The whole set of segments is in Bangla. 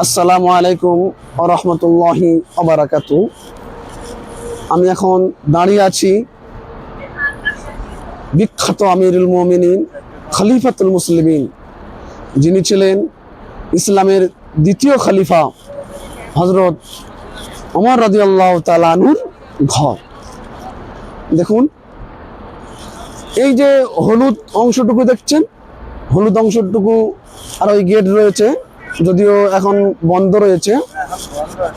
আসসালামু আলাইকুম ওয়া রাহমাতুল্লাহি ওয়া বারাকাতুহু। আমি এখন দাঁড়িয়ে আছি বিখ্যাত আমিরুল মুমিনিন খলিফাতুল মুসলিমিন, যিনি ছিলেন ইসলামের দ্বিতীয় খলিফা হযরত ওমর রাদিয়াল্লাহু তাআলা আনহুর ঘর। দেখুন, এই যে হলুদ অংশটুকু দেখছেন, হলুদ অংশটুকু আর ওই গেট রয়েছে, যদিও এখন বন্ধ রয়েছে,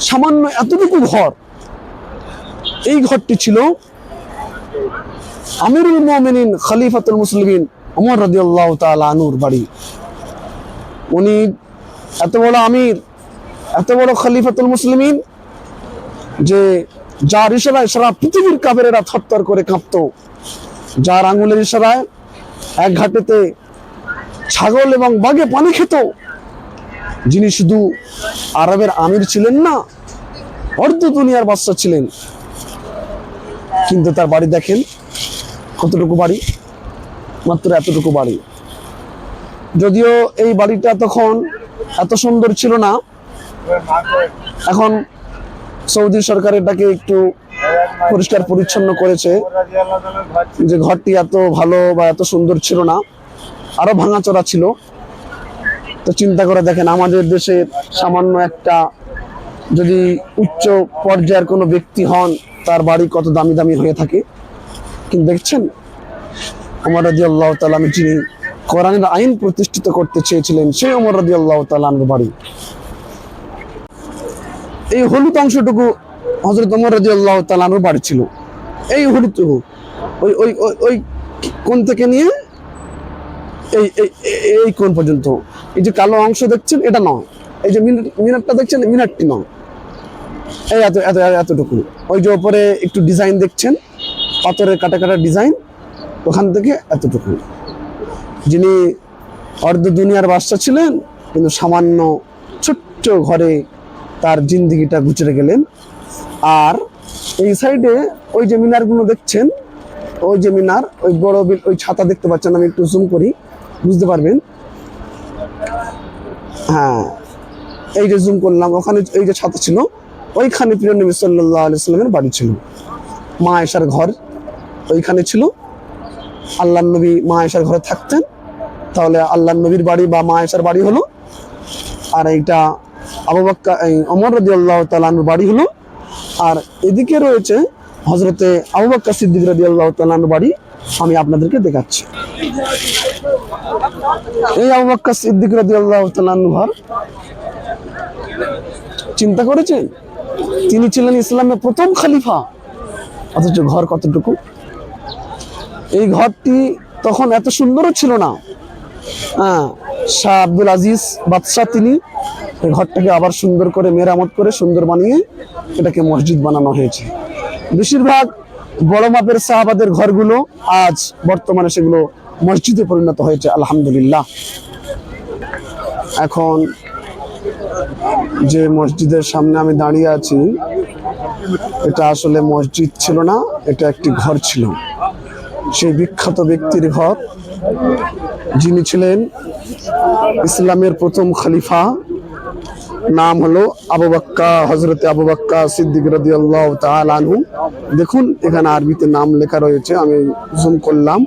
সামান্য এতটুকু ঘর। এই ঘরটি ছিল আমিরুল মুমিনিন খলিফাতুল মুসলিমিন ওমর রাদিয়াল্লাহু তাআলা আনহুর বাড়ি। উনি এত বড় আমির, এত বড় খলিফাতুল মুসলিমিন যে যার ইশারায় সারা পৃথিবীর কাফেরেরা থরথর করে কাঁপতো, যার আঙ্গুলের ইশারায় এক ঘাটেতে ছাগল এবং বাঘে পানি খেত, যিনি শুধু আরবের আমির ছিলেন না, অর্ধ দুনিয়ার বাদশা ছিলেন। কিন্তু তার বাড়ি দেখেন কতটুকু বাড়ি, মাত্র এতটুকু বাড়ি। যদিও এই বাড়িটা তখন এত সুন্দর ছিল না, এখন সৌদি সরকার এটাকে একটু পরিষ্কার পরিচ্ছন্ন করেছে, যে ঘরটি এত ভালো বা এত সুন্দর ছিল না, আরো ভাঙাচোরা ছিল। তো চিন্তা করে দেখেন, আমাদের দেশের সামান্য একটা যদি উচ্চ পর্যায়ের কোনো ব্যক্তি হন, তার বাড়ি কত দামি দামি হয়ে থাকে। কিন্তু দেখছেন, ওমর রাদিয়াল্লাহু তাআলা আনহু যিনি কোরআনের আইন প্রতিষ্ঠিত করতে চেয়েছিলেন, সেই ওমর রাদিয়াল্লাহু তাআলা আনহুর বাড়ি। এই হলুদ অংশটুকু হযরত ওমর রাদিয়াল্লাহু তাআলা আনহুর বাড়ি ছিল। এই হলুদটুকু ওই ওই ওই ওই কোণ থেকে নিয়ে এই এই কোণ পর্যন্ত, এই যে কালো অংশ দেখছেন এটা নয়, এই যে মিনারটা দেখছেন মিনারটি নয়, এই এত এত এতটুকু। ওই যে উপরে একটু ডিজাইন দেখছেন, পাথরের কাটা কাটা ডিজাইন, ওখান থেকে এতটুকু। যিনি অর্ধ দুনিয়ার বাদশা ছিলেন, কিন্তু সামান্য ছোট্ট ঘরে তার জিন্দেগিটা গুজরে গেলেন। আর এই সাইডে ওই যে মিনারগুলো দেখছেন, ওই যে মিনার, ওই বড় ওই ছাতা দেখতে পাচ্ছেন, আমি একটু জুম করি, বুঝতে পারবেন। হ্যাঁ, এই যে জুম করলাম, ওখানে এই যে ছাতা ছিল, ওইখানে প্রিয় নবী সাল্লাল্লাহু আলাইহি ওয়াসাল্লামের বাড়ি ছিল। মা আয়েশার ঘর ওইখানে ছিল। আল্লাহর নবী মা আয়েশার ঘরে থাকতেন, তাহলে আল্লাহর নবীর বাড়ি বা মা আয়েশার বাড়ি হলো। আর এইটা আবু বকর ওমর রাদিয়াল্লাহু তাআলা আনহুর বাড়ি হলো। আর এদিকে রয়েছে হযরতে আবু বকর সিদ্দিক রাদিয়াল্লাহু তাআলা আনহুর বাড়ি। আমি আপনাদেরকে দেখাচ্ছি। এই আবু বকর সিদ্দিক রাদিয়াল্লাহু তাআলা আনহুর ঘর। চিন্তা করেছেন, তিনি ছিলেন ইসলামের প্রথম খলিফা, অথচ ঘর কতটুকু। এই ঘরটি তখন এত সুন্দরও ছিল না। শাহ আব্দুল আজিজ বাদশাহ তিনি এই ঘরটাকে আবার সুন্দর করে মেরামত করে সুন্দর বানিয়ে এটাকে মসজিদ বানানো হয়েছে। বেশিরভাগ বড় মাপের সাহাবাদের ঘরগুলো আজ বর্তমানে সেগুলো মসজিদে পরিণত হয়েছে, আলহামদুলিল্লাহ। এখন যে মসজিদের সামনে আমি দাঁড়িয়ে আছি, এটা আসলে মসজিদ ছিল না, এটা একটি ঘর ছিল। সেই বিখ্যাত ব্যক্তির ঘর, যিনি ছিলেন ইসলামের প্রথম খলিফা, নাম হলো আবু বকর, হযরতে আবু বকর সিদ্দিক রাদিয়াল্লাহু তাআলা আনহু। দেখুন, এখানে আরবিতে নাম লেখা রয়েছে, আমি জুম করলাম।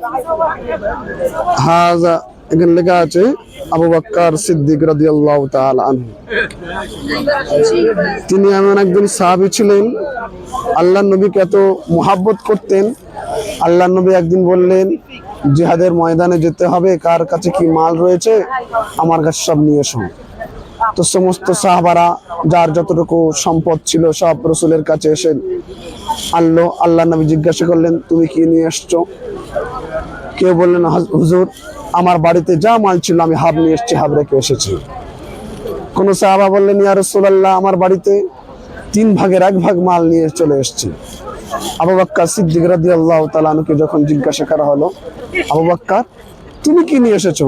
হাজা, এখানে লেখা আছে আবু বকর সিদ্দিক রাদিয়াল্লাহু তাআলা আনহু। তিনি এমন একজন সাহাবী ছিলেন, আল্লাহর নবীকে এত মুহাব্বত করতেন। আল্লাহর নবী একদিন বললেন, জিহাদের ময়দানে যেতে হবে, কার কাছে কি মাল রয়েছে আমার কাছে সব নিয়ে এসো। তো সমস্ত সাহাবারা যার যতটুকু সম্পদ ছিল সব রাসূলের কাছে এসে আনলো। আল্লাহর নবী জিজ্ঞাসা করলেন, তুমি কি নিয়ে এসছো? কেউ বললেন, হুজুর আমার বাড়িতে যা মাল ছিল আমি হাব নিয়ে এসেছি, হাব রেখে এসেছি। কোন সাহাবা বললেন, ইয়া রাসূলুল্লাহ আমার বাড়িতে 3 ভাগের 1 ভাগ মাল নিয়ে চলে এসেছি। আবু বকর সিদ্দিক রাদিয়াল্লাহু তাআলা আনহুকে যখন জিজ্ঞাসা করা হলো, আবু বকর তুমি কি নিয়ে এসেছো?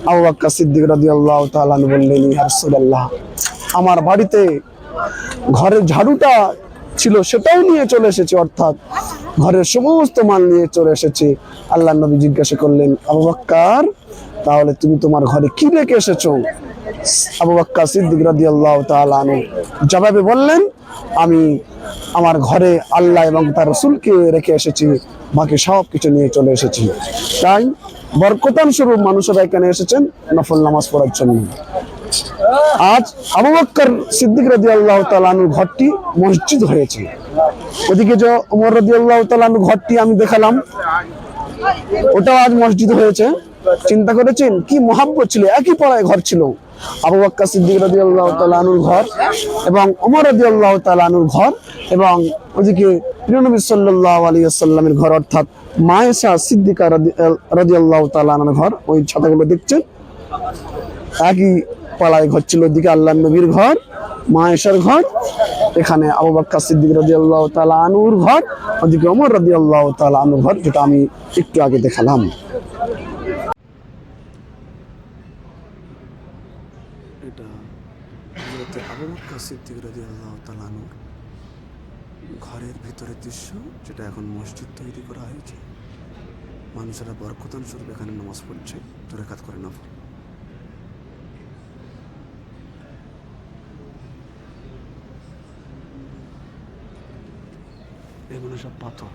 আবু বকর সিদ্দিক রাদিয়াল্লাহু তাআলা আনহু বললেন, ইয়া রাসূলুল্লাহ আমার বাড়িতে ঘরের ঝাড়ুটা ছিল সেটাও নিয়ে চলে এসেছি, অর্থাৎ ঘরের সমস্ত মাল নিয়ে চলে এসেছি। আল্লাহর নবী জিজ্ঞাসা করলেন, আবু বকর তাহলে তুমি তোমার ঘরে কি রেখে এসেছো? আবু বকর সিদ্দিক রাদিয়াল্লাহু তাআলা আনহু জবাবে বললেন, আমি আমার ঘরে আল্লাহ এবং তার রাসূলকে রেখে এসেছি, বাকি সব কিছু নিয়ে চলে এসেছি। তাই বরকতান স্বরূপ মানুষেরা এখানে এসেছেন নফল নামাজ পড়ার জন্য। আজ আবু বকর সিদ্দিক রাদিয়াল্লাহু তাআলা আনহুর ঘরটি মসজিদ হয়েছে। ওদিকে যে ওমর রাদিয়াল্লাহু তাআলা আনহুর ঘরটি আমি দেখালাম, ওটাও আজ মসজিদ হয়েছে। চিন্তা করেছেন কি মহাব্বত ছিল, একই পাড়ায় ঘর ছিল আবু বকর সিদ্দিক রাদিয়াল্লাহু তাআলা আনহুর ঘর এবং ওমর রাদিয়াল্লাহু তাআলা আনহুর ঘর, এবং ওদিকে প্রিয় নবী সাল্লাল্লাহু আলাইহি ওয়াসাল্লামের ঘর অর্থাৎ মায়েশা সিদ্দিকা রাদিয়াল্লাহু তাআলা আনহার ঘর। ওই ছাতাগুলো দেখছেন একই পাড়ায় ঘর ছিল। ওদিকে আল্লাহর নবীর ঘর, মায়েশার ঘর, এখানে আবু বকর সিদ্দিক রাদিয়াল্লাহু তাআলা আনহুর ঘর, ওদিকে ওমর রাদিয়াল্লাহু তাআলা আনহুর ঘর, যেটা আমি একটু আগে দেখালাম। এটা হযরত আবু বকর সিদ্দিক রাদিয়াল্লাহু তাআলা আনহুর ঘরের ভিতরের দৃশ্য, যেটা এখন মসজিদ তৈরি করা হয়েছে। মানুষেরা বরকতান স্বরূপ এখানে নামাজ পড়ছে, 2 রাকাত করে নফল। এগুলো সব পাথর।